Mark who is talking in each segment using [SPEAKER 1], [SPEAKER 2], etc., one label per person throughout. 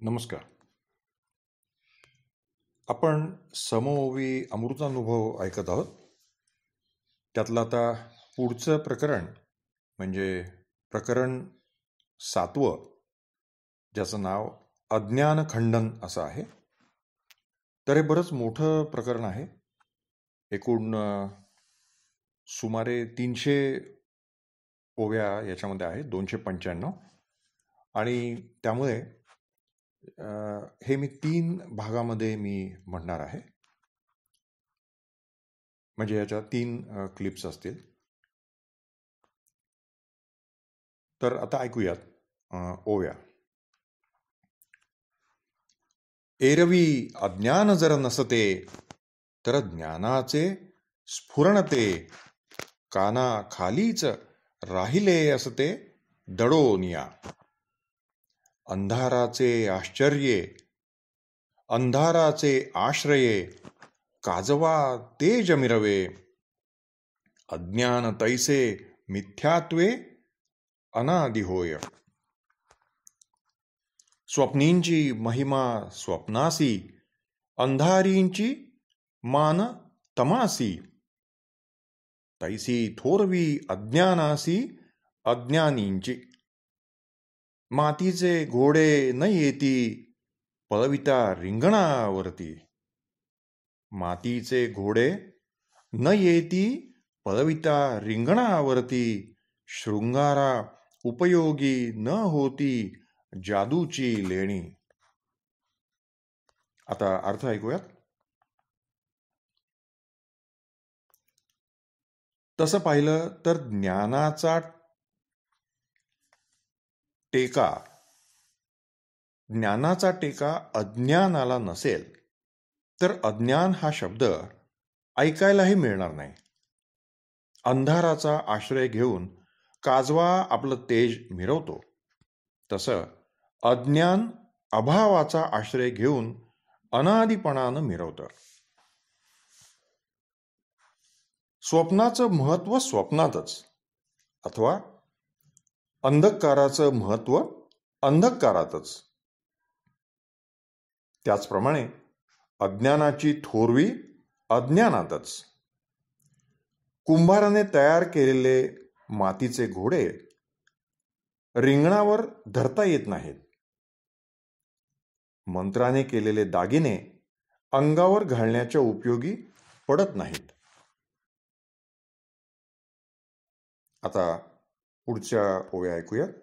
[SPEAKER 1] नमस्कार. आपण समओवी अमृतानुभव ऐकत आहोत. त्यातलं आता पुढचं प्रकरण म्हणजे प्रकरण 7वं, ज्याचं नाव अज्ञान खंडन असं आहे. तर हे बरंच मोठं प्रकरण आहे. एकूण सुमारे 300 ओव्या याच्यामध्ये आहेत, 295. आणि त्यामुळे हे मी 3 भागामध्ये म्हणणार आहे. म्हणजे याच्या 3 क्लिप्स असतील. तर आता ऐकूयात ओव्या. एरवी अज्ञान जर नसते तर ज्ञानाचे स्फुरणते, काना खालीच राहिले असते दडोनिया. अंधाराचे आश्चर्ये, अंधाराचे आश्रये, काजवा तेज मिरवे. अज्ञान तैसे मिथ्यात्वे अनादि होय. स्वप्नींची महिमा स्वप्नासी, अंधारींची मान तमासी. तैसी थोरवी अज्ञानासी अज्ञानींची. मातीचे घोडे न येती पळविता रिंगणावरती. मातीचे घोडे न येती पळविता रिंगणावरती. शृंगारा उपयोगी न होती जादूची लेणी. आता अर्थ ऐकूयात. तसं पाहिलं तर ज्ञानाचा टेका अज्ञानाला नसेल तर अज्ञान हा शब्द ऐकायलाही मिळणार नाही. अंधाराचा आश्रय घेऊन काजवा आपलं तेज मिरवतो, तसं अज्ञान अभावाचा आश्रय घेऊन अनादिपणानं मिरवतं. स्वप्नाचं महत्व स्वप्नातच, अथवा अंधकाराचं महत्व अंधकारातच. त्याचप्रमाणे अज्ञानाची थोरवी अज्ञानातच. कुंभाराने तयार केलेले मातीचे घोडे रिंगणावर धरता येत नाहीत. मंत्राने केलेले दागिने अंगावर घालण्याच्या उपयोगी पडत नाहीत. आता पुढच्या ओव्या ऐकूयात.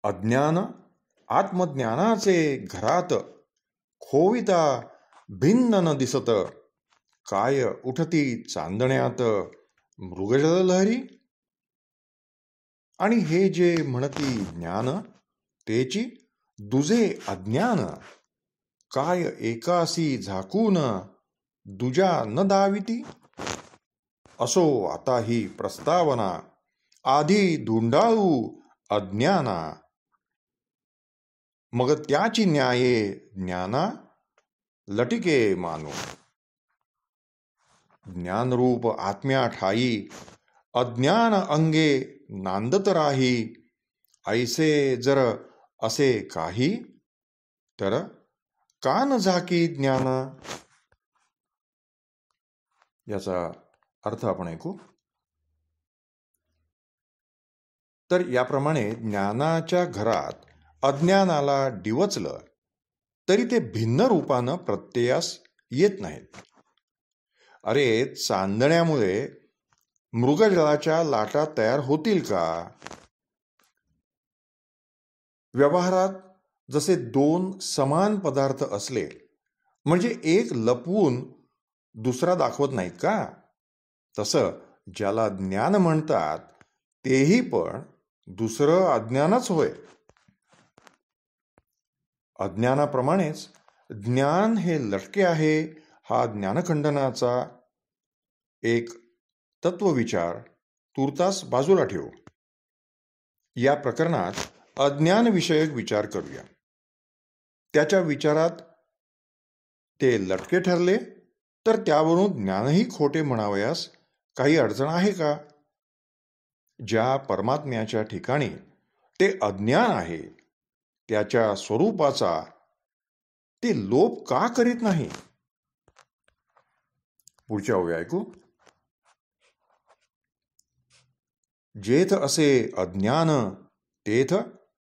[SPEAKER 1] अज्ञान आत्मज्ञानाचे घरात खोविता भिन्न न दिसत. काय उठती चांदण्यात मृगजल लहरी. आणि हे जे म्हणती ज्ञान तेची दुजे अज्ञान. काय एकासी झाकून दुजा न दाविती. असो आता ही प्रस्तावना आधी धुंडाळू अज्ञाना. मग त्याची न्याये ज्ञाना लटिके मानू. ज्ञानरूप आत्म्या ठाई अज्ञान अंगे नांदत राही. ऐसे जर असे काही तर कान झाकी ज्ञाना. याचा अर्थ आपण ऐकू. तर याप्रमाणे ज्ञानाच्या घरात अज्ञानाला डिवचलं तरी ते भिन्न रूपानं प्रत्ययास येत नाहीत. अरे, चांदण्यामुळे मृगजळाच्या लाटा तयार होतील का? व्यवहारात जसे 2 समान पदार्थ असले म्हणजे एक लपवून दुसरा दाखवत नाहीत का? तसं ज्याला ज्ञान म्हणतात तेही पण दुसरं अज्ञानच होय. अज्ञानाप्रमाणेच ज्ञान हे लटके आहे, हा ज्ञानखंडनाचा एक तत्वविचार तूर्तास बाजूला ठेवू. या प्रकरणात अज्ञानविषयक विचार करूया. त्याच्या विचारात ते लटके ठरले तर त्यावरून ज्ञानही खोटे म्हणावयास काही अडचण आहे का? ज्या परमात्म्याच्या ठिकाणी ते अज्ञान आहे त्याच्या स्वरूपाचा ते लोप का करीत नाही? पुढच्या ओळी ऐकू. जेथ असे अज्ञान तेथ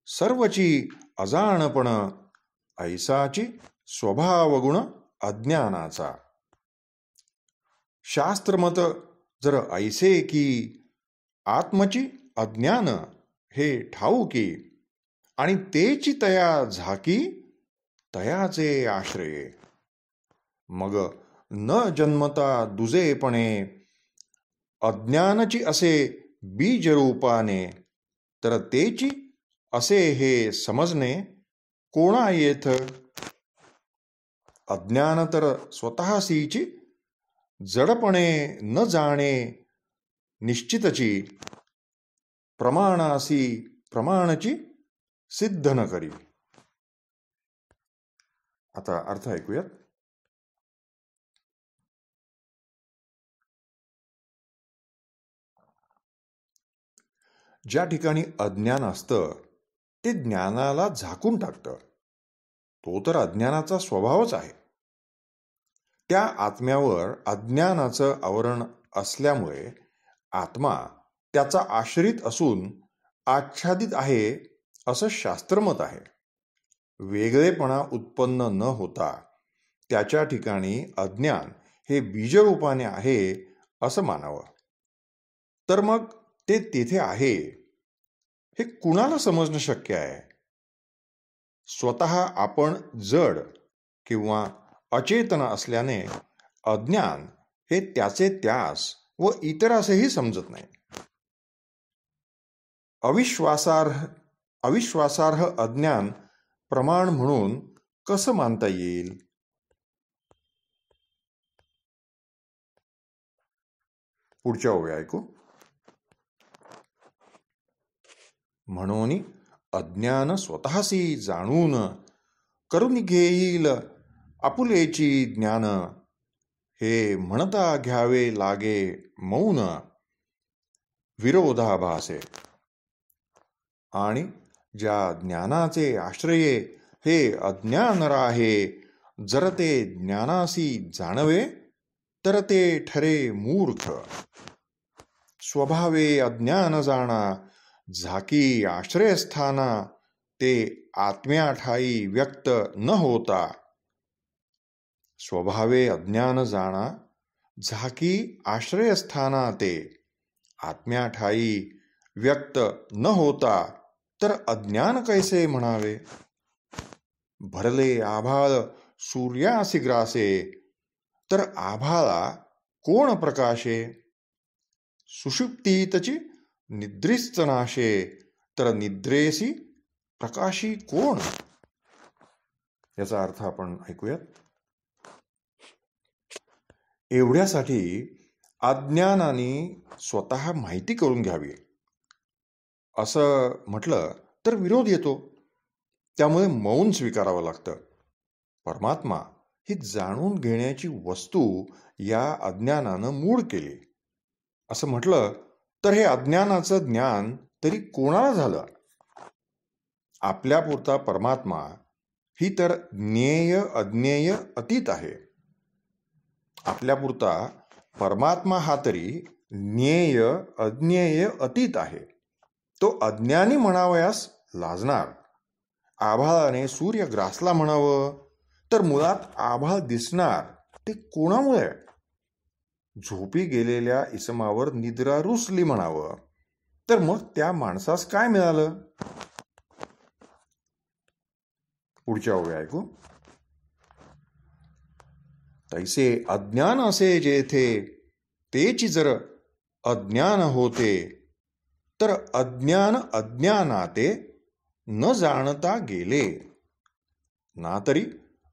[SPEAKER 1] सर्वची अजाणपण, ऐसाची स्वभावगुण अज्ञानाचा. शास्त्रमत जर ऐसे की आत्मची अज्ञान हे ठाऊकी, आणि तेची तया झाकी तयाचे आश्रये. मग न जन्मता दुजेपणे अज्ञानची असे बीजरूपाने, तर तेची असे हे समजणे कोणा येथ? अज्ञान तर स्वतःसीची जडपणे न जाणे निश्चितची, प्रमाणासी प्रमाणची सिद्ध न करी. आता अर्थ ऐकूयात. ज्या ठिकाणी अज्ञान असतं ते ज्ञानाला झाकून टाकतं. तो तर अज्ञानाचा स्वभावच आहे. त्या आत्म्यावर अज्ञानाचं आवरण असल्यामुळे आत्मा त्याचा आश्रित असून आच्छादित आहे असं शास्त्रमत आहे. वेगळेपणा उत्पन्न न होता त्याच्या ठिकाणी अज्ञान हे बीजरूपाने आहे असं मानावं. तर मग ते तेथे आहे हे कुणाला समजणं शक्य आहे? स्वतः आपण जड किंवा अचेतन असल्याने अज्ञान हे त्याचे त्यास व इतरासही समजत नाही. अविश्वासार्ह अज्ञान प्रमाण म्हणून कसं मानता येईल? पुढच्या ओळी ऐकू. म्हणून अज्ञान स्वतःसी जाणून करून घेईल आपुलेची ज्ञान, हे म्हणता घ्यावे लागे मौन विरोधाभासे. आणि ज्या ज्ञानाचे आश्रये हे अज्ञान राहे, जर ते ज्ञानासी जाणवे तर ते ठरे मूर्ख. स्वभावे अज्ञान जाणा झाकी आश्रयस्थाना, ते आत्म्या ठाई व्यक्त न होता. स्वभावे अज्ञान जाणा झाकी आश्रयस्थाना, ते आत्म्या ठाई व्यक्त न होता, तर अज्ञान कैसे म्हणावे? भरले आभाळ सूर्यासी ग्रासे, तर आभाळा कोण प्रकाशे? सुषुप्तीतची निद्रिस्त नाशे, तर निद्रेसी प्रकाशी कोण? याचा अर्थ आपण ऐकूयात. एवढ्यासाठी अज्ञानाने स्वतः माहिती करून घ्यावी असं म्हटलं तर विरोध येतो. त्यामुळे मौन स्वीकारावं लागतं. परमात्मा ही जाणून घेण्याची वस्तू या अज्ञानानं मूढ केली असं म्हटलं तर हे अज्ञानाचं ज्ञान तरी कोणाला झालं? आपल्यापुरता परमात्मा ही तर ज्ञेय अज्ञेय अतीत आहे. आपल्यापुरता परमात्मा हा तरी ज्ञेय अज्ञेय अतीत आहे. तो अज्ञानी म्हणावयास लाजणार. आभाळाने सूर्य ग्रासला म्हणावं तर मुळात आभाळ दिसणार ते कोणामुळे? झोपी गेलेल्या इसमावर निद्रा रुसली म्हणावं तर मग त्या माणसास काय मिळालं? पुढच्या ओळी ऐकू. तैसे अज्ञान असे जेथे, तेची जर अज्ञान होते, तर अज्ञान अज्ञानाते न जाणता गेले. ना तरी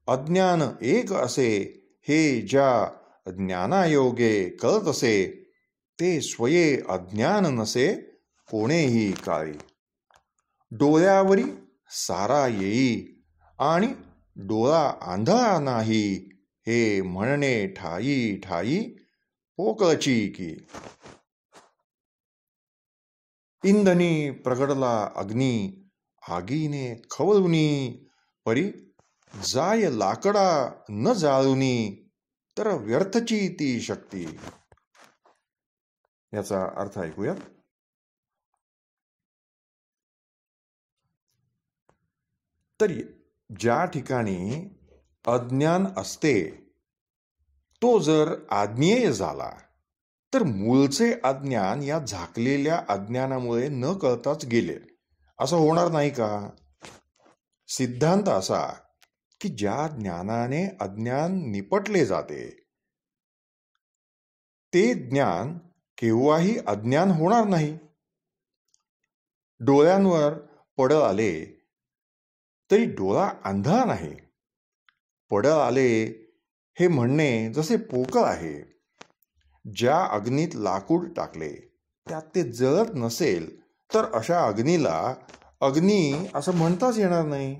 [SPEAKER 1] अज्ञान एक असे, हे ज्या ज्ञानायोगे कळत असे, ते स्वये अज्ञान नसे कोणेही काळी. डोळ्यावरी सारा येई आणि डोळा आंधळा नाही, हे म्हणणे ठाई ठाई पोकळची की. इंधनी प्रगडला अग्नी, आगीने खवळुनी, परी जाय लाकडा न जाळुनी, तर व्यर्थची ती शक्ती. याचा अर्थ ऐकूया. तरी ज्या ठिकाणी अज्ञान असते तो जर आज्ञेय झाला तर मूळचे अज्ञान या झाकलेल्या अज्ञानामुळे न कळताच गेले असं होणार नाही का? सिद्धांत असा की ज्या ज्ञानाने अज्ञान निपटले जाते ते ज्ञान केव्हाही अज्ञान होणार नाही. डोळ्यांवर पडळ आले तरी डोळा अंधा नाही. पडळ आले हे म्हणणे जसे पोकळ आहे. ज्या अग्नीत लाकूड टाकले त्यात ते जळत नसेल तर अशा अग्नीला अग्नी असं म्हणताच येणार नाही.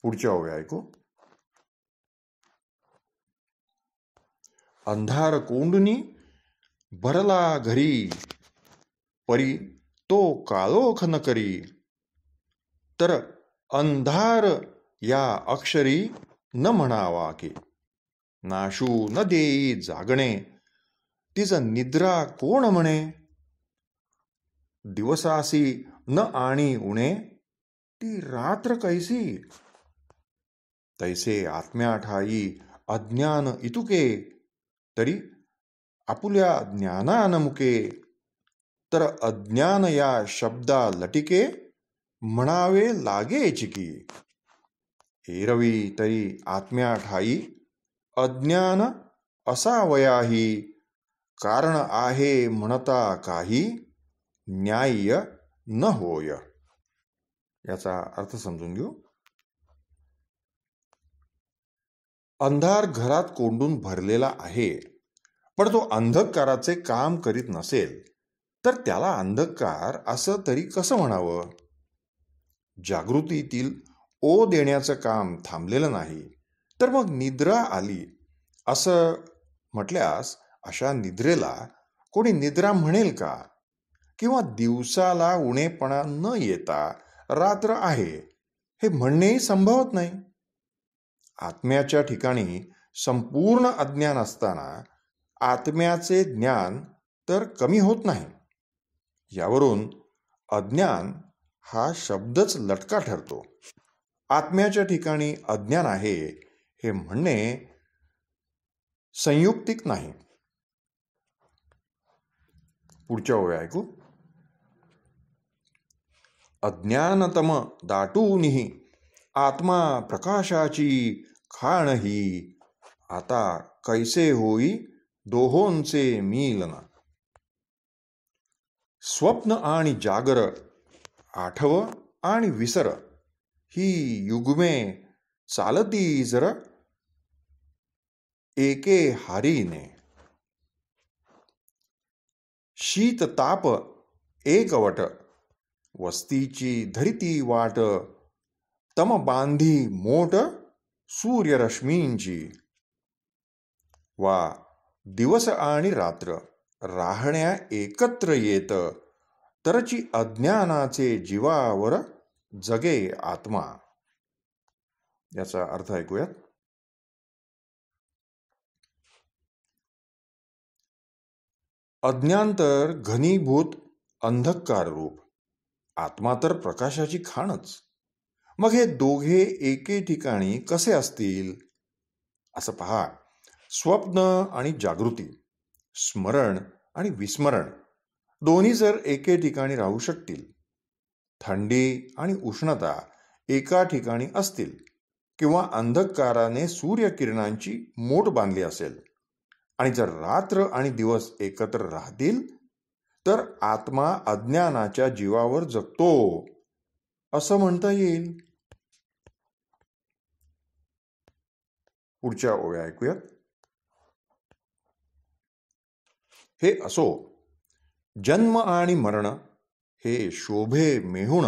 [SPEAKER 1] पुढच्या ओव्या ऐकू. अंधार कोंडुनी भरला घरी, परी तो काळोख न करी, तर अंधार या अक्षरी न म्हणावा की. नाशू न देई जागणे, तिच निद्रा कोण म्हणे. दिवसासी न आणी उणे, ती रात्र कैसी. तैसे आत्म्या ठाई अज्ञान इतुके, तरी आपुल्या ज्ञानान मुके, तर अज्ञान या शब्दा लटिके, म्हणावे लागे चिकी. एरवी तरी आत्म्या ठाई अज्ञान असावयाही, कारण आहे म्हणता काही, न्याय्य न होय. याचा अर्थ समजून घेऊ. अंधार घरात कोंडून भरलेला आहे पण तो अंधकाराचे काम करीत नसेल तर त्याला अंधकार असं तरी कसं म्हणावं? जागृतीतील ओ देण्याचं काम थांबलेलं नाही तर मग निद्रा आली असं म्हटल्यास अशा निद्रेला कोणी निद्रा म्हणेल का? किंवा दिवसाला उणेपणा न येता रात्र आहे हे म्हणणेही संभवत नाही. आत्म्याच्या ठिकाणी संपूर्ण अज्ञान असताना आत्म्याचे ज्ञान तर कमी होत नाही. यावरून अज्ञान हा शब्दच लटका ठरतो. आत्म्याच्या ठिकाणी अज्ञान आहे हे म्हणणे संयुक्तिक नाही. पुढच्या ओव्या ऐकू. अज्ञानतम दाटूनिही आत्मा प्रकाशाची खाणही, आता कैसे होई दोहोंचे मिलन. स्वप्न आणि जागर, आठव आणि विसर, ही युग्मे चालती जर एके हारीने. शीत ताप एकवट, वस्तीची धरिती वाट, तम बांधी मोट सूर्यरश्मींची. वा दिवस आणि रात्र राहण्या एकत्र येत, तरची अज्ञानाचे जीवावर जगे आत्मा. याचा अर्थ ऐकूयात. अज्ञान तर घनीभूत अंधकार रूप, आत्मा तर प्रकाशाची खाणच. मग हे दोघे एके ठिकाणी कसे असतील? असं पहा. स्वप्न आणि जागृती, स्मरण आणि विस्मरण दोन्ही जर एके ठिकाणी राहू शकतील, थंडी आणि उष्णता एका ठिकाणी असतील, किंवा अंधकाराने सूर्यकिरणांची मोठ बांधली असेल, आणि जर रात्र आणि दिवस एकत्र राहतील तर आत्मा अज्ञानाच्या जीवावर जगतो असं म्हणता येईल. पुढच्या ओव्या ऐकूयात. हे असो, जन्म आणि मरण हे शोभे मेहुण,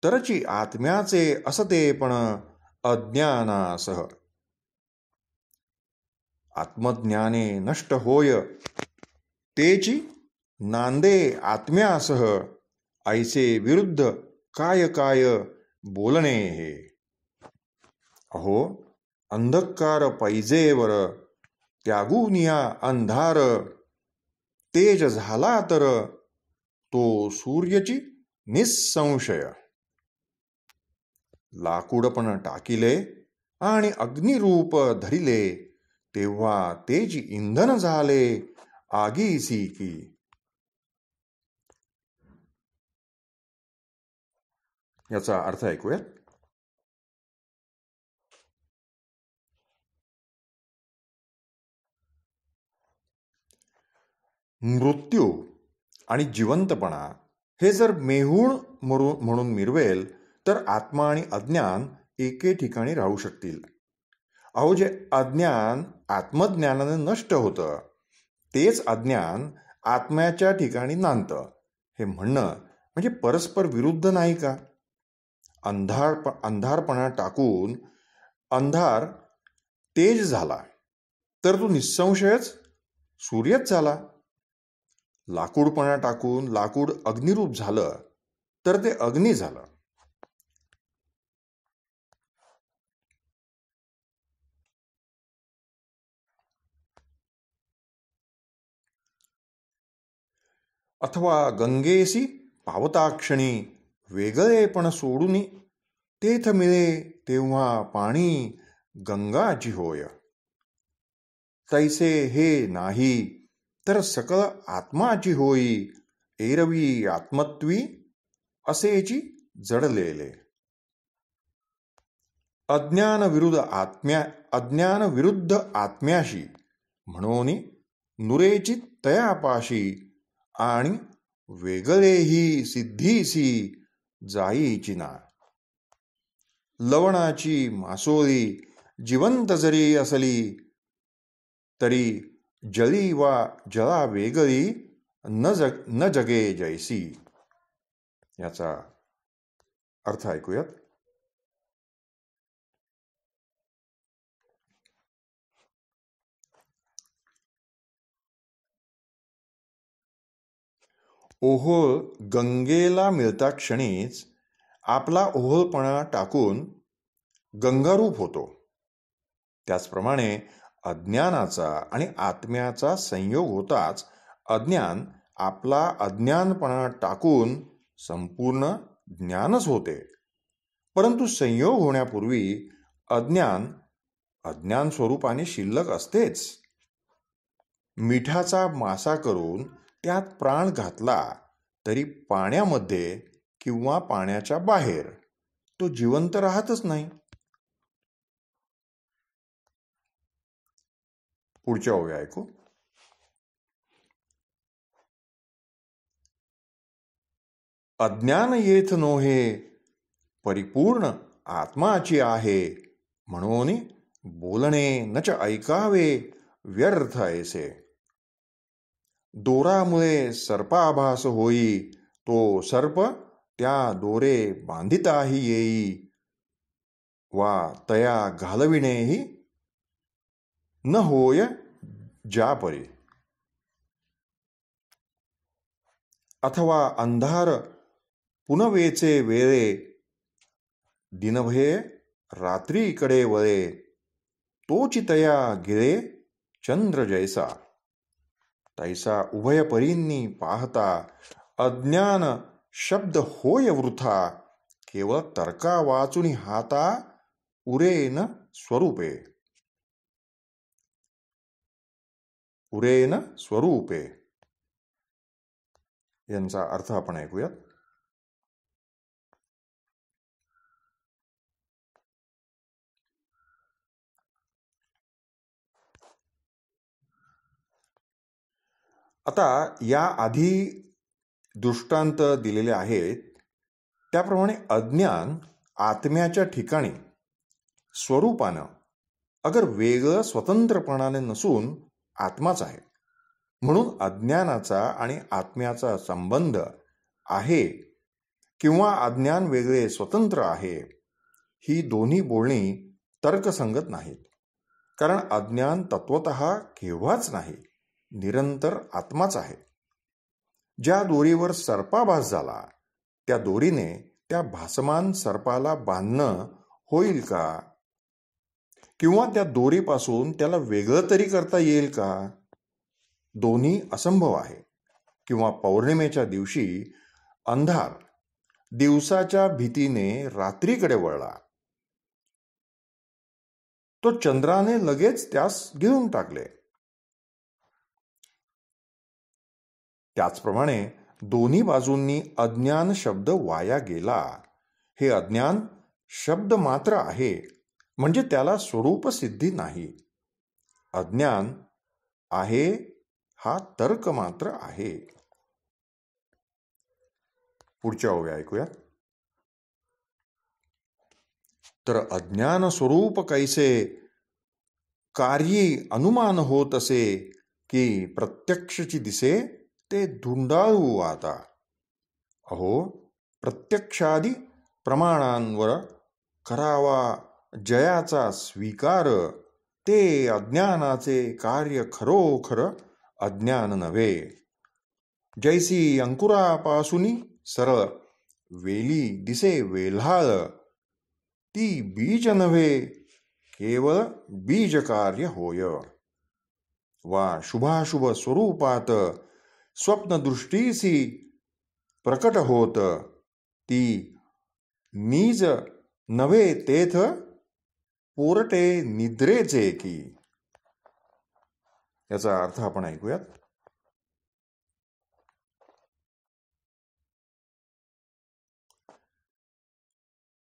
[SPEAKER 1] तरची आत्म्याचे असतेपण अज्ञानासह. आत्मज्ञाने नष्ट होय, तेची नांदे आत्म्यासह, ऐसे विरुद्ध काय काय बोलणे हे. अहो अंधकार पैजेवर, त्यागुनिया अंधार, तेज झाला तर तो सूर्यची निसंशय. लाकूडपण टाकिले आणि अग्निरूप धरिले, तेव्हा तेची इंधन झाले आगीसी की. याचा अर्थ ऐकूयात. मृत्यू आणि जिवंतपणा हे जर मेहुण म्हणून मिरवेल तर आत्मा आणि अज्ञान एके ठिकाणी राहू शकतील. अहो जे अज्ञान आत्मज्ञानाने नष्ट होतं तेच अज्ञान आत्म्याच्या ठिकाणी नांदतं. हे म्हणणं म्हणजे परस्पर विरुद्ध नाही का? अंधारपणा टाकून अंधार तेज झाला तर तो निसंशयच सूर्यच झाला. लाकूडपणा टाकून लाकूड अग्निरूप झालं तर ते अग्नी झालं. अथवा गंगेसी पावताक्षणी, वेगळेपण सोडून तेथ मिळे तेव्हा पाणी गंगाची होय. तैसे हे नाही तर सकळ आत्माची होई, एरवी आत्मत्वी असेची जडलेले. अज्ञान विरुद्ध आत्म्याशी म्हणून नुरेची तयापाशी, आणि वेगळेही सिद्धीसी जाईची ना. लवणाची मासोळी जिवंत जरी असली तरी जळी वा जळा वेगळी न जगे जैसी. याचा अर्थ ऐकूयात. ओहोळ गंगेला मिळता क्षणीच आपला ओहोळपणा टाकून गंगारूप होतो. त्याचप्रमाणे अज्ञानाचा आणि आत्म्याचा संयोग होताच अज्ञान आपला अज्ञानपणा टाकून संपूर्ण ज्ञानच होते. परंतु संयोग होण्यापूर्वी अज्ञान स्वरूपाने शिल्लक असतेच. मिठाचा मासा करून त्यात प्राण घातला तरी पाण्यामध्ये किंवा पाण्याच्या बाहेर तो जिवंत राहतच नाही. पुढच्या ओव्या ऐकू. अज्ञान येथ नोहे, परिपूर्ण आत्माची आहे, म्हणून बोलणे नच ऐकावे व्यर्थ ऐसे. दोरामुळे सर्पाभास होई, तो सर्प त्या दोरे बांधिताही येई, वा तया घालविणेही न होय ज्यापरी. अथवा अंधार पुनवेचे वेळे, दिनभये रात्रीकडे वळे, तोची तया गिळे चंद्र जैसा. तैसा उभयपरींनी पाहता अज्ञान शब्द होय वृथा, केवळ तर्का वाचून हाता उरेन स्वरूपे. यांचा अर्थ आपण ऐकूयात. आता या आधी दृष्टांत दिलेले आहेत त्याप्रमाणे अज्ञान आत्म्याच्या ठिकाणी स्वरूपानं अगर वेगळं स्वतंत्रपणाने नसून आत्माच आहे. म्हणून अज्ञानाचा आणि आत्म्याचा संबंध आहे किंवा अज्ञान वेगळे स्वतंत्र आहे, ही दोन्ही बोलणी तर्कसंगत नाहीत. कारण अज्ञान तत्वतः केव्हाच नाही निरंतर आत्माच आहे. ज्या दोरीवर सर्पाभास झाला त्या दोरीने त्या भासमान सर्पाला बांधणं होईल का? किंवा त्या दोरीपासून त्याला वेगळं तरी करता येईल का? दोन्ही असंभव आहे. किंवा पौर्णिमेच्या दिवशी अंधार दिवसाच्या भीतीने रात्रीकडे वळला. तो चंद्राने लगेच त्यास घेऊन टाकले. त्याचप्रमाणे दोन्ही बाजूंनी अज्ञान शब्द वाया गेला. हे अज्ञान शब्द मात्र आहे, म्हणजे त्याला स्वरूप सिद्धी नाही. अज्ञान आहे हा तर्क मात्र आहे. पुढच्या ओव्या ऐकूयात. तर अज्ञान स्वरूप कैसे कार्ये अनुमान होत असे, की प्रत्यक्षची दिसे ते धुंडाळू आता. अहो, प्रत्यक्षादी प्रमाणांवर करावा जयाचा स्वीकार, ते अज्ञानाचे कार्य खरोखर अज्ञान नव्हे. जैसी अंकुरापासून सरळ वेली दिसे वेल्हाळ, ती बीज नव्हे केवळ बीज कार्य होय. वा शुभाशुभ स्वरूपात स्वप्नदृष्टीसी प्रकट होत, ती नीज नव्हे तेथ पोरटे निद्रेचे की. याचा अर्थ आपण ऐकूयात.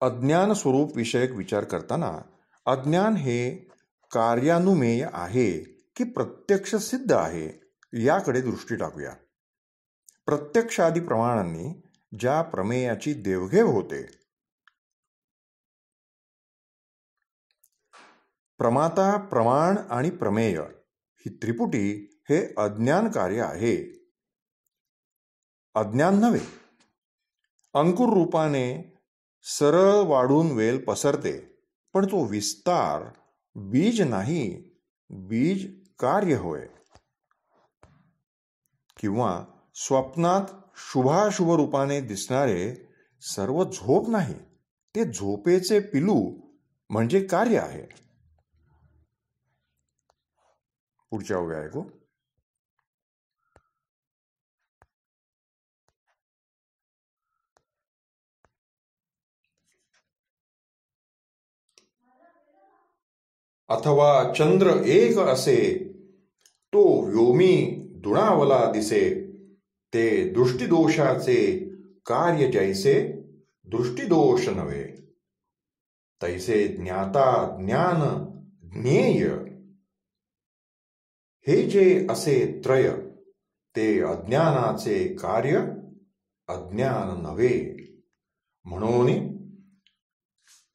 [SPEAKER 1] अज्ञान स्वरूप विषयक विचार करताना अज्ञान हे कार्यानुमेय आहे की प्रत्यक्ष सिद्ध आहे याकडे दृष्टी टाकूया. प्रत्यक्षादी प्रमाणांनी ज्या प्रमेयाची देवघेव होते, प्रमाता, प्रमाण आणि प्रमेय ही त्रिपुटी हे अज्ञान कार्य आहे, अज्ञान नव्हे. अंकुर रूपाने सरळ वाढून वेल पसरते, पण तो विस्तार बीज नाही, बीज कार्य होय. किंवा स्वप्नात शुभाशुभ रूपाने दिसणारे सर्व झोप नाही, ते झोपेचे पिलू म्हणजे कार्य आहे. पुढच्या ओव्या ऐकू. अथवा चंद्र एक असे, तो व्योमी दुणावला दिसे, ते दृष्टिदोषाचे कार्य जैसे दृष्टिदोष नव्हे. तैसे ज्ञाता ज्ञान ज्ञेय हे जे असे त्रय, ते अज्ञानाचे कार्य अज्ञान नव्हे. म्हणून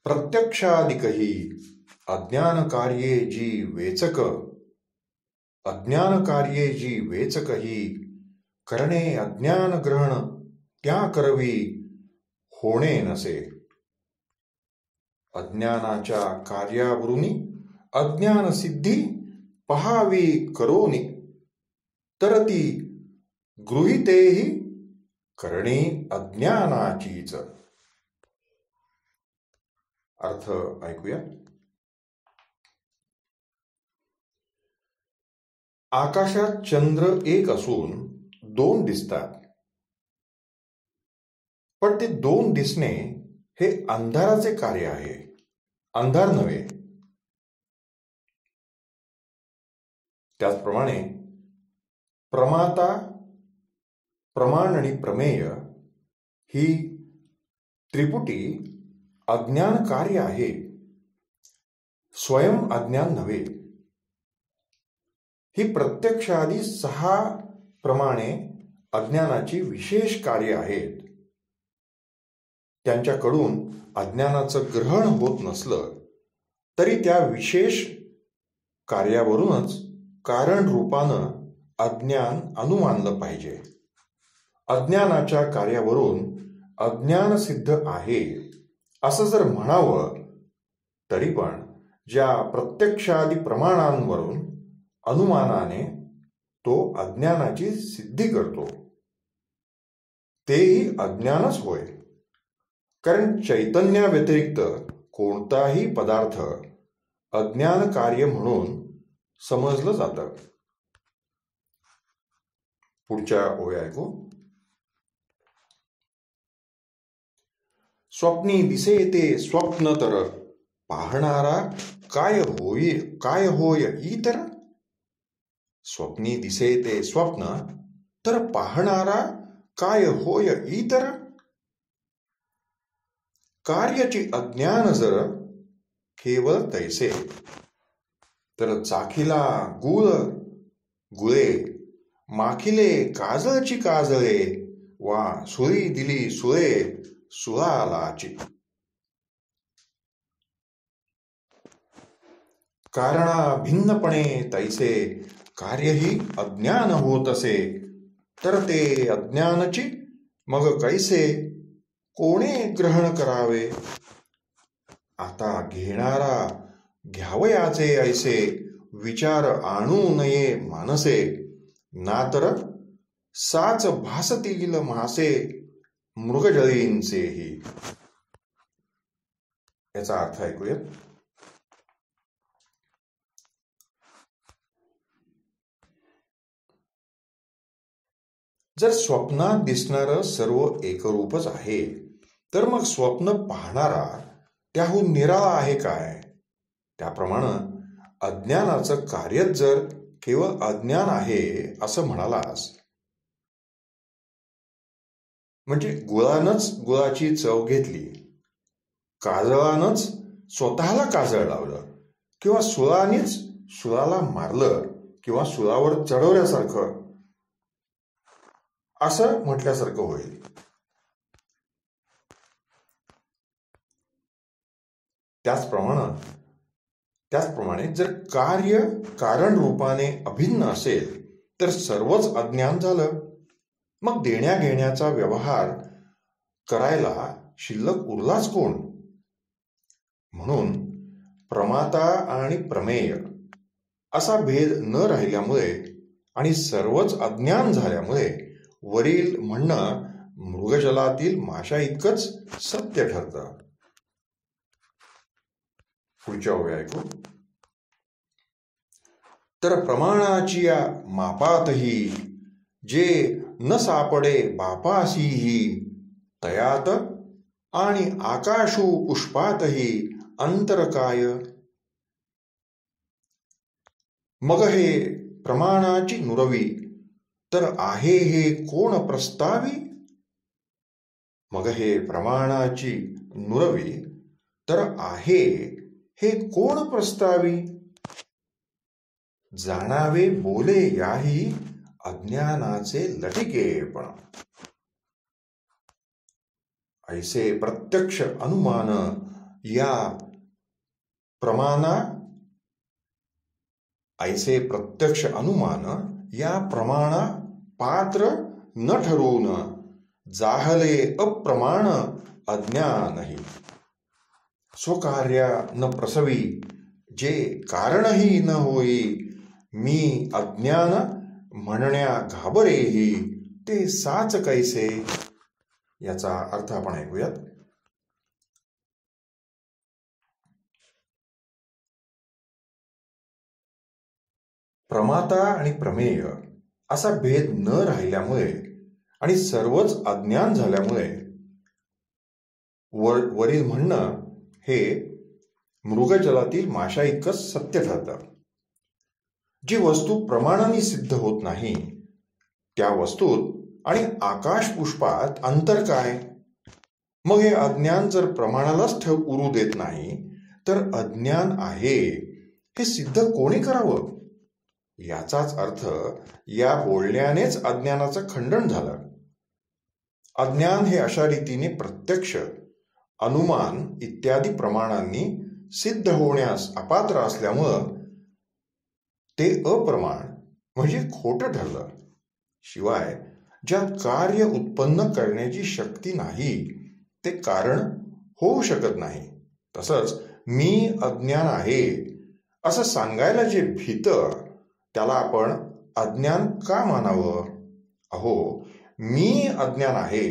[SPEAKER 1] प्रत्यक्षादिकही अज्ञान कार्ये जी वेचक, अज्ञान कार्ये जी वेचक ही करणे अज्ञान ग्रहण त्या करवी होणे नसे. अज्ञानाच्या कार्यावरून अज्ञान सिद्धी पहावी करोनी, तर ती गृहीतेही करणे अज्ञानाचीच. अर्थ ऐकूया. आकाशात चंद्र एक असून दोन दिसतात, पण ते दोन दिसणे हे अंधाराचे कार्य आहे, अंधार नव्हे. त्याचप्रमाणे प्रमाता, प्रमाण आणि प्रमेय ही त्रिपुटी अज्ञान कार्य आहे, स्वयं अज्ञान नव्हे. ही प्रत्यक्षादी 6 प्रमाणे अज्ञानाची विशेष कार्य आहेत. त्यांच्याकडून अज्ञानाचं ग्रहण होत नसलं तरी त्या विशेष कार्यावरूनच कारण रूपानं अज्ञान अनुमानलं पाहिजे. अज्ञानाच्या कार्यावरून अज्ञान सिद्ध आहे असं जर म्हणावं तरी पण ज्या प्रत्यक्षादी प्रमाणांवरून अनुमानाने तो अज्ञानाची सिद्धी करतो, तेही अज्ञानच होय. कारण चैतन्याव्यतिरिक्त कोणताही पदार्थ अज्ञान कार्य म्हणून समजलं जातं. पुढच्या ओळी ऐकू. स्वप्नी दिसे ते स्वप्न तर पाहणारा काय होय इतर. स्वप्नी दिसे ते स्वप्न तर पाहणारा काय होय इतर. कार्याची अज्ञान जर केवळ तैसे तर चाखिला गुळे माखिले काजळची काजळे वा सुरी दिली सुळे सुळालाची. कारणा भिन्नपणे तैसे कार्यही अज्ञान होत असे तर ते अज्ञानची मग कैसे कोणे ग्रहण करावे. आता घेणारा घ्यावयाचे ऐसे विचार आणू नये मानसे नातर साच भासतील मासे मृगजळींचेही. याचा अर्थ ऐकूया. जर स्वप्नात दिसणारं सर्व एकरूपच आहे तर मग स्वप्न पाहणारा त्याहून निराळा आहे काय. त्याप्रमाणे अज्ञानाचं कार्यच जर केवळ अज्ञान आहे असं म्हणालास म्हणजे गुळानंच गुळाची चव घेतली, काजळानंच स्वतःला काजळ लावलं किंवा सुळानेच सुळाला मारलं किंवा सुळावर चढवल्यासारखं असं म्हटल्यासारखं होईल. त्याचप्रमाणे जर कार्य कारण रूपाने अभिन्न असेल तर सर्वच अज्ञान झालं. मग देण्या घेण्याचा व्यवहार करायला शिल्लक उरलाच कोण. म्हणून प्रमाता आणि प्रमेय असा भेद न राहिल्यामुळे आणि सर्वच अज्ञान झाल्यामुळे वरील म्हणणं मृगजलातील माशा इतकंच सत्य ठरतं. पुढच्या ओळी ऐकू. तर प्रमाणाची या मापातही जे न सापडे बापासीही तयात आणि आकाशू पुष्पातही अंतर काय. मग हे प्रमाणाची नुरवी तर आहे हे कोण प्रस्तावी. मग हे प्रमाणाची नुरवी तर आहे हे कोण प्रस्तावी. जाणावे बोले याही अज्ञानाचे लटिकेपण. ऐसे प्रत्यक्ष अनुमान या प्रमाणा पात्र न ठरून जाहले अप्रमाण अज्ञानही. स्वकार्या न प्रसवी जे कारणही न होई मी अज्ञान म्हणण्या घाबरेही ते साच कैसे. याचा अर्थ आपण ऐकूयात. प्रमाता आणि प्रमेय असा भेद न राहिल्यामुळे आणि सर्वच अज्ञान झाल्यामुळे वरील म्हणणं हे मृगजलातील माशा इतकंच सत्य ठरतं. जी वस्तू प्रमाणाने सिद्ध होत नाही त्या वस्तूत आणि आकाश पुष्पात अंतर काय. मग हे अज्ञान जर प्रमाणालाच उरू देत नाही तर अज्ञान आहे हे सिद्ध कोणी करावं. याचाच अर्थ या बोलण्यानेच अज्ञानाचं खंडन झालं. अज्ञान हे अशा रीतीने प्रत्यक्ष अनुमान इत्यादी प्रमाणांनी सिद्ध होण्यास अपात्र असल्यामुळं ते अप्रमाण म्हणजे खोटं ठरलं. शिवाय ज्यात कार्य उत्पन्न करण्याची शक्ती नाही ते कारण होऊ शकत नाही. तसंच मी अज्ञान आहे असं सांगायला जे भीतं त्याला आपण अज्ञान का मानावं? अहो, मी अज्ञान आहे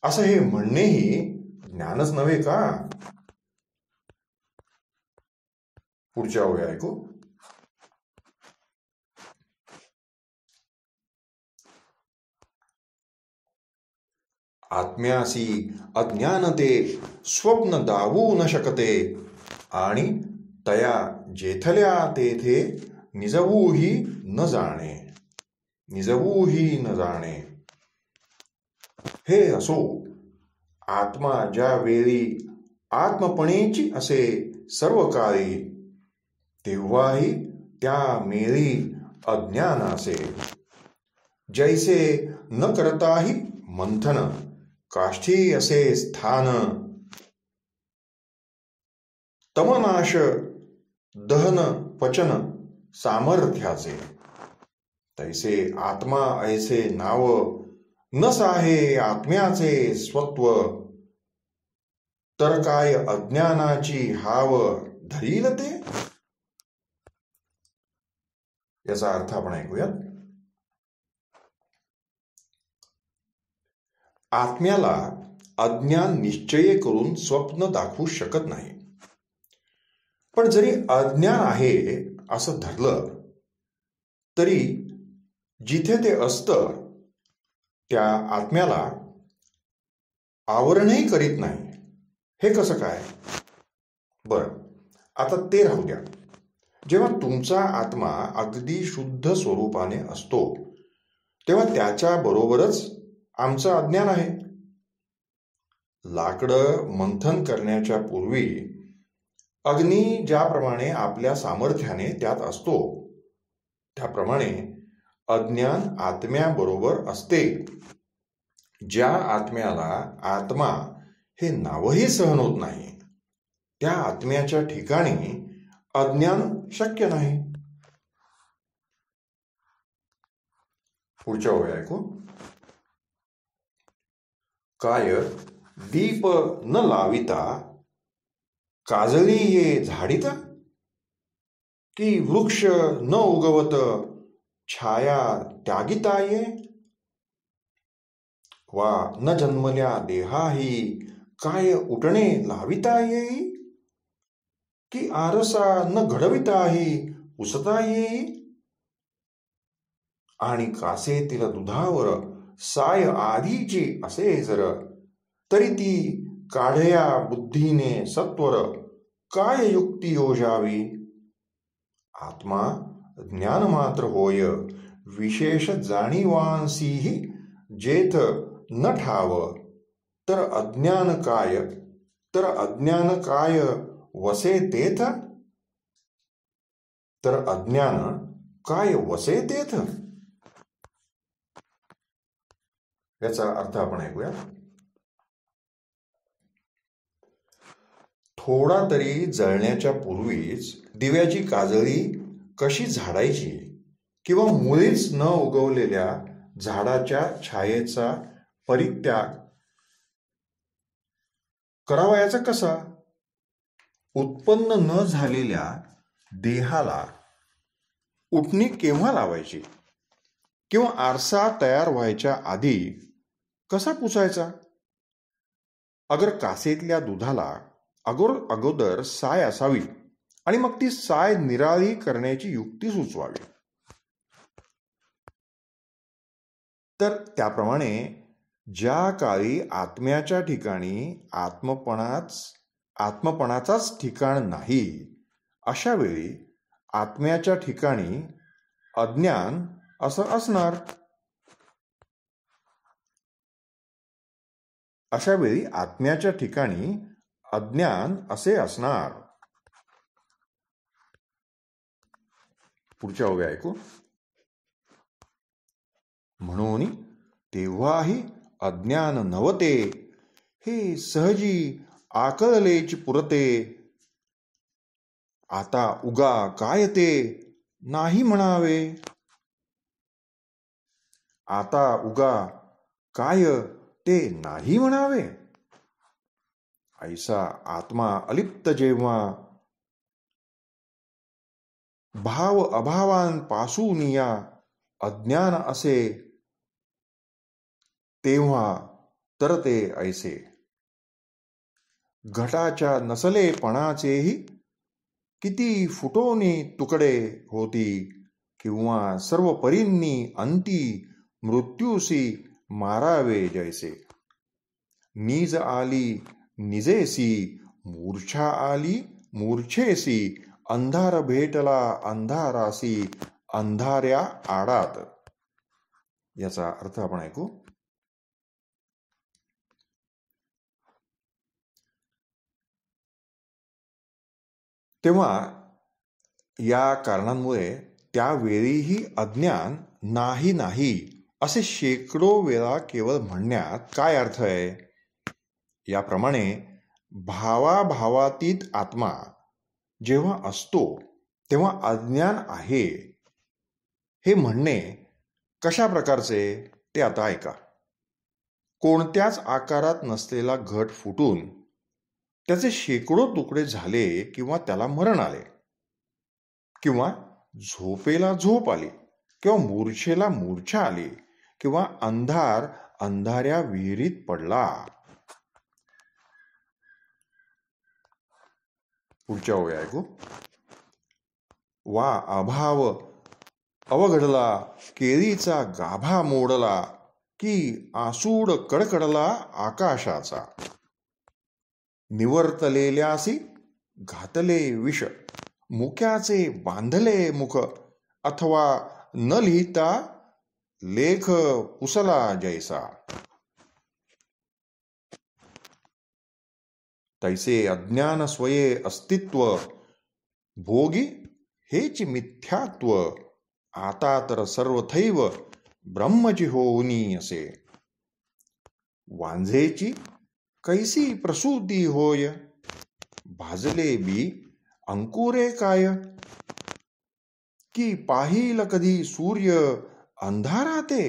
[SPEAKER 1] असं हे म्हणणेही ज्ञानच नव्हे का? पुढच्या ओळी ऐकू. आत्म्यासी अज्ञानते स्वप्न दावू न शकते आणि तया जेथल्या तेथे निजवूही न जाणे. निजवूही न जाणे. हे असो, आत्मा ज्या वेळी आत्मपणेची असे सर्व काळी, तेव्हाही त्या मेळी अज्ञान असे. जैसे न करताही मंथन काष्ठी असे स्थान, तमनाश दहन पचन सामर्थ्याचे. तैसे आत्मा ऐसे नाव न साहे आत्म्याचे स्वत्व, तर काय अज्ञानाची हाव धरील ते. याचा अर्थ आपण ऐकूयात. आत्म्याला अज्ञान निश्चय करून स्वप्न दाखवू शकत नाही. पण जरी अज्ञान आहे असं धरलं तरी जिथे ते असतं त्या आत्म्याला आवरणही करीत नाही. हे कसं काय? बरं, आता ते राहू द्या. जेव्हा तुमचा आत्मा अगदी शुद्ध स्वरूपाने असतो तेव्हा त्याच्या बरोबरच आमचं अज्ञान आहे. लाकडं मंथन करण्याच्या पूर्वी अग्नी ज्याप्रमाणे आपल्या सामर्थ्याने त्यात असतो त्याप्रमाणे अज्ञान आत्म्याबरोबर असते. ज्या आत्म्याला आत्मा हे नावही सहन होत नाही त्या आत्म्याच्या ठिकाणी अज्ञान शक्य नाही. पुढच्या ओळी ऐकू. काय दीप न लाविता काजळी ये झाडिता, की वृक्ष न उगवत छाया त्यागिता ये. वा न जन्मल्या देहाही काय उठणे लाविता येई, की आरसा न घडविताही पुसता येई. आणि कासेतील दुधावर साय आधीची असे जर, तरी ती काढया बुद्धीने सत्वर काय युक्ती योजावी. आत्मा ज्ञान मात्र होय विशेष जाणीवांसीही जेथ न ठाव, तर अज्ञान काय वसे तेथ. तर अज्ञान काय वसे तेथ. याचा अर्थ आपण ऐकूया. थोडा तरी जळण्याच्या पूर्वीच दिव्याची काजळी कशी झाडायची किंवा मुळीच न उगवलेल्या झाडाच्या छायेचा परित्याग करावा याचा कसा. उत्पन्न न झालेल्या देहाला उठणी केव्हा लावायची किंवा आरसा तयार व्हायच्या आधी कसा पुसायचा. अगर कासेतल्या दुधाला अगोदर साय असावी आणि मग ती साय निराळी करण्याची युक्ती सुचवावी. तर त्याप्रमाणे ज्या काळी आत्म्याच्या ठिकाणी आत्मपणाचाच ठिकाण नाही अशा वेळी आत्म्याच्या ठिकाणी अज्ञान असं असणार. अशा वेळी आत्म्याच्या ठिकाणी अज्ञान असे असणार. पुढच्या ओव्या ऐकू. म्हणून तेव्हाही अज्ञान नवते हे सहजी आकळलेच पुरते. आता उगा काय ते नाही म्हणावे. आता उगा काय ते नाही म्हणावे. ऐसा आत्मा अलिप्त जेव्हा भाव अभावांपासून या अज्ञान असे तेव्हा तर ते ऐसे. घटाच्या नसलेपणाचेही किती फुटोनी तुकडे होती, किंवा सर्व परींनी अंती मृत्यूसी मारावे जैसे. नीज आली निजेसी, मूर्छा आली मूर्छेसी, अंधार भेटला अंधारासी, अंधाऱ्या आडात. याचा अर्थ आपण ऐकू. तेव्हा या कारणांमुळे त्यावेळीही अज्ञान नाही नाही असे शेकडो वेळा केवळ म्हणण्यात काय अर्थ आहे. याप्रमाणे भावाभावातीत आत्मा जेव्हा असतो तेव्हा अज्ञान आहे हे म्हणणे कशा प्रकारचे ते आता ऐका. कोणत्याच आकारात नसलेला घट फुटून त्याचे शेकडो तुकडे झाले, किंवा त्याला मरण आले, किंवा झोपेला झोप आली, किंवा मूर्छेला मूर्छा आली, किंवा अंधार अंधाऱ्या विहिरीत पडला. पुढच्या ओव्या ऐकू. वा अभाव अवघडला, केळीचा गाभा मोडला, की आसूड कडकडला आकाशाचा. निवर्तलेल्यासी घातले विष, मुक्याचे बांधले मुख, अथवा न लिहिता लेख पुसला जैसा. तैसे अज्ञान स्वये अस्तित्व, भोगी हेच मिथ्यात्व, आता तर सर्वथैव ब्रह्मची होऊनी असे. वांझेची कैसी प्रसूती होय, भाजले बी अंकुरे काय, की पाहिल कधी सूर्य अंधाराते.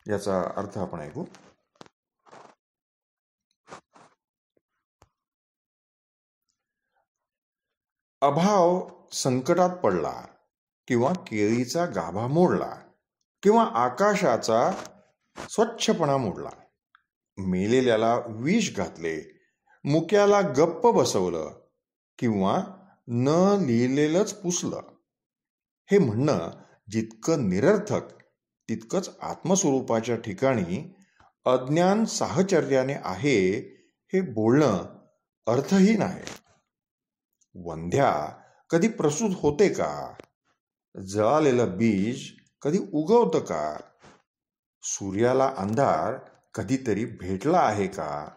[SPEAKER 1] याचा अर्थ आपण ऐकू. अभाव संकटात पडला, किंवा केळीचा गाभा मोडला, किंवा आकाशाचा स्वच्छपणा मोडला, मेलेल्याला विष घातले, मुक्याला गप्प बसवलं, किंवा न लिहिलेलंच पुसलं. हे म्हणणं जितकं निरर्थक तितकंच आत्मस्वरूपाच्या ठिकाणी अज्ञान साहचर्याने आहे हे बोलणं अर्थहीन आहे. वंध्या कधी प्रसूत होते का? जळालेलं बीज कधी उगवतं का? सूर्याला अंधार कधीतरी भेटला आहे का?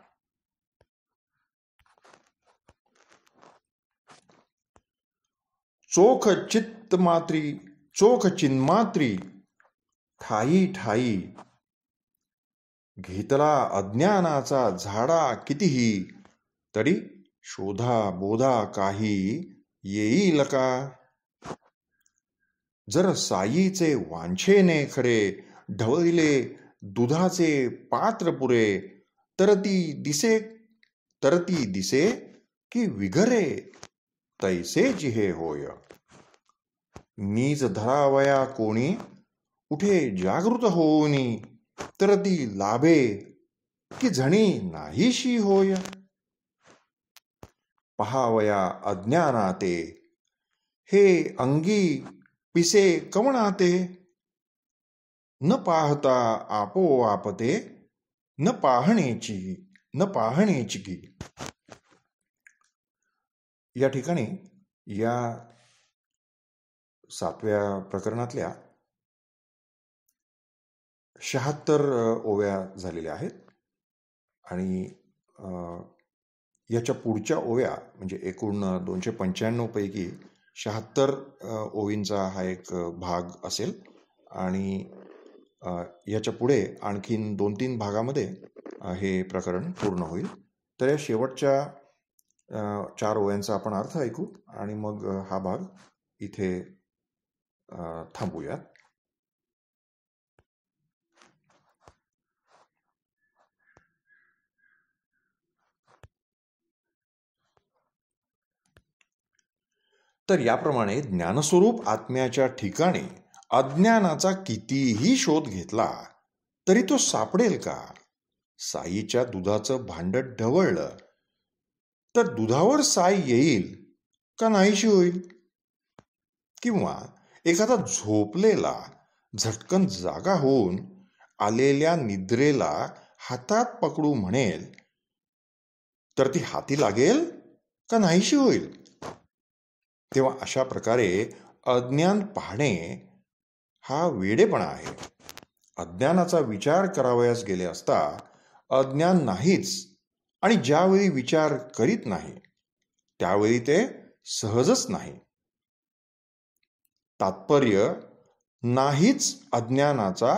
[SPEAKER 1] चोख चिन्मात्री ठाई ठाई, घेतला अज्ञानाचा झाडा कितीही, तरी शोधा बोधा काही येईल का? जर साईचे वांछेने खरे, ढवळिले दुधाचे पात्र पुरे, तर ती दिसे की विघरे, तैसेची हे होय. नीज धरावया कोणी उठे जागृत होऊनी, तर ती लाभे की जणी नाहीशी होय. पहावया अज्ञानाते, हे अंगी पिसे कवणाते, न पाहता आपोआपते, न पाहणेची की. या ठिकाणी या 7व्या प्रकरणातल्या 76 ओव्या झालेल्या आहेत. आणि याच्या पुढच्या ओव्या म्हणजे एकूण 295 पैकी 76 ओवींचा हा एक भाग असेल. आणि याच्या पुढे आणखीन 2-3 भागामध्ये हे प्रकरण पूर्ण होईल. तर या शेवटच्या 4 ओव्यांचा आपण अर्थ ऐकू आणि मग हा भाग इथे थांबूयात. तर याप्रमाणे ज्ञानस्वरूप आत्म्याच्या ठिकाणी अज्ञानाचा कितीही शोध घेतला तरी तो सापडेल का? साईच्या दुधाचं भांड ढवळलं तर दुधावर साई येईल का नाहीशी होईल? किंवा एखादा झोपलेला झटकन जागा होऊन आलेल्या निद्रेला हातात पकडू म्हणेल तर ती हाती लागेल का नाहीशी होईल? तेव्हा अशा प्रकारे अज्ञान पाहणे हा वेडेपणा आहे. अज्ञानाचा विचार करावयास गेले असता अज्ञान नाहीच, आणि ज्यावेळी विचार करीत नाही त्यावेळी ते सहजच नाही. तात्पर्य नाहीच अज्ञानाचा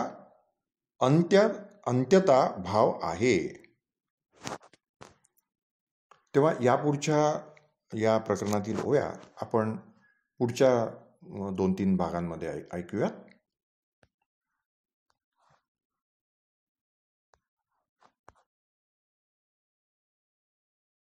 [SPEAKER 1] अंत्यता भाव आहे. तेव्हा यापुढच्या या प्रकरणातील ओव्या आपण पुढच्या 2-3 भागांमध्ये ऐकूयात.